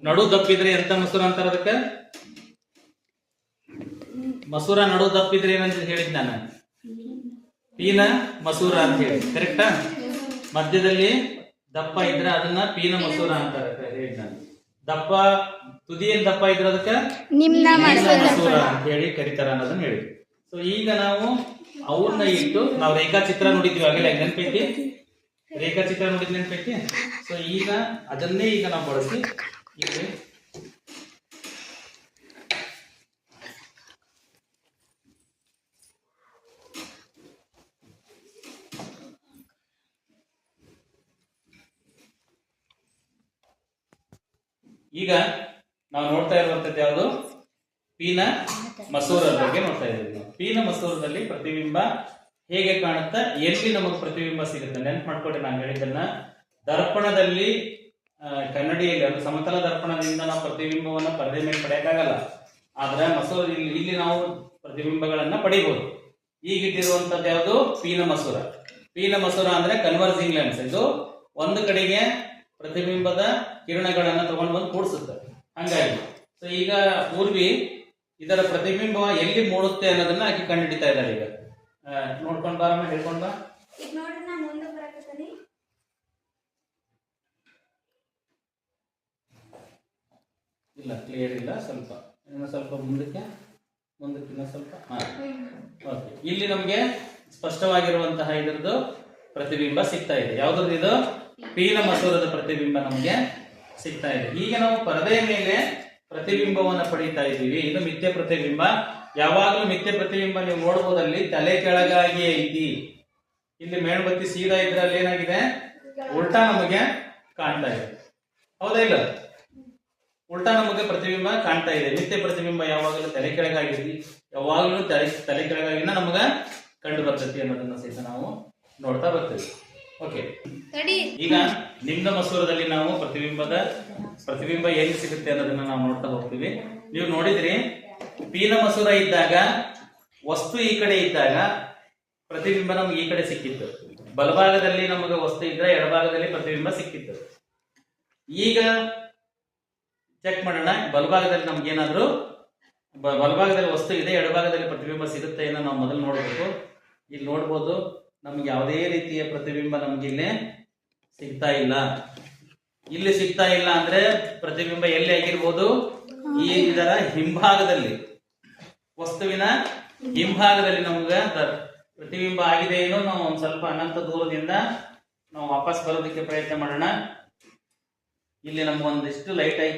ನಡು ದಪ್ಪಿದ್ರೆ ಎಂತ ಮಸೂರ ಅಂತಾರ ಅದಕ್ಕೆ? ಮಸೂರ ನಡು ದಪ್ಪಿದ್ರೆ ಏನಂತ ಹೇಳಿದ್ ನಾನು, ಪೀನ ಮಸೂರ ಅಂತ ಹೇಳಿ. ಕರೆಕ್ಟಾ? ಮಧ್ಯದಲ್ಲಿ ದಪ್ಪ ಇದ್ರೆ ಅದನ್ನ ಪೀನ ಮಸೂರ ಅಂತಾರೆ ಹೇಳಿದ್ ನಾನು. ದಪ್ಪ ತುದಿಯಲ್ಲಿ ದಪ್ಪ ಇದ್ರೆ ಅದಕ್ಕೆ ನಿಮ್ನ ಮಸೂರ ಅಂತ ಹೇಳಿ ಕರಿತಾರ ಅನ್ನೋದನ್ನ ಹೇಳಿ. ಸೊ ಈಗ ನಾವು ಅವನ್ನ ಇಟ್ಟು ನಾವು ರೇಖಾಚಿತ್ರ ನೋಡಿದ್ವಿ ಆಗಲೇ, ನೆನಪೈತಿ? ರೇಖಾಚಿತ್ರ ನೋಡಿದ್ ನೆನಪೈತಿ? ಸೊ ಈಗ ಅದನ್ನೇ ಈಗ ನಾವು ಬಳಸಿ ಇಲ್ಲಿ ಈಗ ನಾವು ನೋಡ್ತಾ ಇರುವಂತದ್ದು ಯಾವುದು? ಪೀನ ಮಸೂರದ ಬಗ್ಗೆ ನೋಡ್ತಾ ಇದ್ದೀವಿ ನಾವು. ಪೀನ ಮಸೂರದಲ್ಲಿ ಪ್ರತಿಬಿಂಬ ಹೇಗೆ ಕಾಣುತ್ತಾ, ಎಲ್ಲಿ ನಮಗೆ ಪ್ರತಿಬಿಂಬ ಸಿಗುತ್ತೆ ನೆನ್ಪು ಮಾಡ್ಕೊಂಡ್ರೆ ನಾನು ಹೇಳಿದ್ದನ್ನ. ದರ್ಪಣದಲ್ಲಿ ಕನ್ನಡಿಯಲ್ಲಿ ಅದು ಸಮತಲ ದರ್ಪಣದಿಂದ ನಾವು ಪ್ರತಿಬಿಂಬವನ್ನ ಪರದೆ ಮೇಲೆ ಪಡೆಯಕ್ಕಾಗಲ್ಲ. ಆದ್ರೆ ಮಸೂರ ಇಲ್ಲಿ ನಾವು ಪ್ರತಿಬಿಂಬಗಳನ್ನ ಪಡಿಬಹುದು. ಈಗಿಟ್ಟಿರುವಂತದ್ದು ಯಾವುದು? ಪೀನ ಮಸೂರ. ಪೀನ ಮಸೂರ ಅಂದ್ರೆ ಕನ್ವರ್ಜಿಂಗ್ ಲೆನ್ಸ್. ಇದು ಒಂದು ಕಡೆಗೆ ಪ್ರತಿಬಿಂಬದ ಕಿರಣಗಳನ್ನ ತಗೊಂಡು ಬಂದು ಕೂಡಿಸುತ್ತೆ. ಹಂಗಾಗಿ ಸೊ ಈಗ ಪೂರ್ವಿ ಇದರ ಪ್ರತಿಬಿಂಬ ಎಲ್ಲಿ ಮೂಡುತ್ತೆ ಅನ್ನೋದನ್ನ ಆಕೆ ಕಂಡುಹಿಡಿತಾ ಇದ್ದಾರೆ. ಈಗ ನೋಡ್ಕೊಂಡ್ ಬಾರಮ್ಮ, ಹೇಳ್ಕೊಂಡ್ ಬಾ. ಇಲ್ಲ, ಕ್ಲಿಯರ್ ಇಲ್ಲ. ಸ್ವಲ್ಪ ಸ್ವಲ್ಪ ಮುಂದಕ್ಕಿನ್ನ ಸ್ವಲ್ಪ. ಓಕೆ, ಇಲ್ಲಿ ನಮ್ಗೆ ಸ್ಪಷ್ಟವಾಗಿರುವಂತಹ ಇದರದ್ದು ಪ್ರತಿಬಿಂಬ ಸಿಗ್ತಾ ಇದೆ. ಯಾವ್ದು ಇದು? ಪೀನ ಮಸೂರದ ಪ್ರತಿಬಿಂಬ ನಮಗೆ ಸಿಗ್ತಾ ಇದೆ. ಈಗ ನಾವು ಪರದೆಯ ಮೇಲೆ ಪ್ರತಿಬಿಂಬವನ್ನ ಪಡೀತಾ ಇದ್ದೀವಿ. ಇದು ಮಿಥ್ಯ ಪ್ರತಿಬಿಂಬ. ಯಾವಾಗಲೂ ಮಿಥ್ಯ ಪ್ರತಿಬಿಂಬ ನೀವು ನೋಡಬಹುದಲ್ಲಿ ತಲೆ ಕೆಳಗಾಗಿ ಐತಿ. ಇಲ್ಲಿ ಮೇಣಬತ್ತಿ ಸೀದಾ ಇದ್ರಲ್ಲಿ ಏನಾಗಿದೆ? ಉಲ್ಟಾ ನಮಗೆ ಕಾಣ್ತಾ ಇದೆ. ಹೌದಾ ಇಲ್ಲ? ಉಲ್ಟಾ ನಮಗೆ ಪ್ರತಿಬಿಂಬ ಕಾಣ್ತಾ ಇದೆ. ಮಿಥ್ಯ ಪ್ರತಿಬಿಂಬ ಯಾವಾಗಲೂ ತಲೆ ಕೆಳಗಾಗಿರ್ತಿ, ಯಾವಾಗಲೂ ತಲೆ ಕೆಳಗಾಗಿನ ನಮಗ ಕಂಡು ಬರ್ತೈತಿ ಅನ್ನೋದನ್ನ ಸಹಿತ ನಾವು ನೋಡ್ತಾ ಬರ್ತೀವಿ. ಓಕೆ, ಈಗ ನಿಮ್ನ ಮಸೂರದಲ್ಲಿ ನಾವು ಪ್ರತಿಬಿಂಬ ಎಲ್ಲಿ ಸಿಗುತ್ತೆ ಅನ್ನೋದನ್ನ ನಾವು ನೋಡ್ತಾ ಹೋಗ್ತೀವಿ. ನೀವು ನೋಡಿದ್ರಿ, ಪೀನ ಮಸೂರ ಇದ್ದಾಗ ವಸ್ತು ಈ ಕಡೆ ಇದ್ದಾಗ ಪ್ರತಿಬಿಂಬ ನಮ್ಗೆ ಈ ಕಡೆ ಸಿಕ್ಕಿತ್ತು. ಬಲಭಾಗದಲ್ಲಿ ನಮಗೆ ವಸ್ತು ಇದ್ರೆ ಎಡಭಾಗದಲ್ಲಿ ಪ್ರತಿಬಿಂಬ ಸಿಕ್ಕಿತ್ತು. ಈಗ ಚೆಕ್ ಮಾಡೋಣ, ಬಲಭಾಗದಲ್ಲಿ ನಮ್ಗೆ ಏನಾದ್ರು ಬಲಭಾಗದಲ್ಲಿ ವಸ್ತು ಇದೆ, ಎಡಭಾಗದಲ್ಲಿ ಪ್ರತಿಬಿಂಬ ಸಿಗುತ್ತೆ ಏನೋ ನಾವು ಮೊದಲು ನೋಡ್ಬೇಕು. ಇಲ್ಲಿ ನೋಡ್ಬೋದು, ನಮ್ಗೆ ಯಾವುದೇ ರೀತಿಯ ಪ್ರತಿಬಿಂಬ ನಮ್ಗೆ ಇಲ್ಲಿ ಸಿಗ್ತಾ ಇಲ್ಲ. ಇಲ್ಲಿ ಸಿಗ್ತಾ ಇಲ್ಲ ಅಂದ್ರೆ ಪ್ರತಿಬಿಂಬ ಎಲ್ಲಿ ಆಗಿರ್ಬೋದು? ಇದರ ಹಿಂಭಾಗದಲ್ಲಿ, ವಸ್ತುವಿನ ಹಿಂಭಾಗದಲ್ಲಿ ನಮ್ಗೆ ಪ್ರತಿಬಿಂಬ ಆಗಿದೆ ಏನೋ. ನಾವು ಒಂದ್ ಸ್ವಲ್ಪ ಅನಂತ ದೂರದಿಂದ ನಾವು ವಾಪಸ್ ಬರೋದಕ್ಕೆ ಪ್ರಯತ್ನ ಮಾಡೋಣ. ಇಲ್ಲಿ ನಮ್ಗೆ ಒಂದಿಷ್ಟು ಲೈಟ್ ಆಗಿ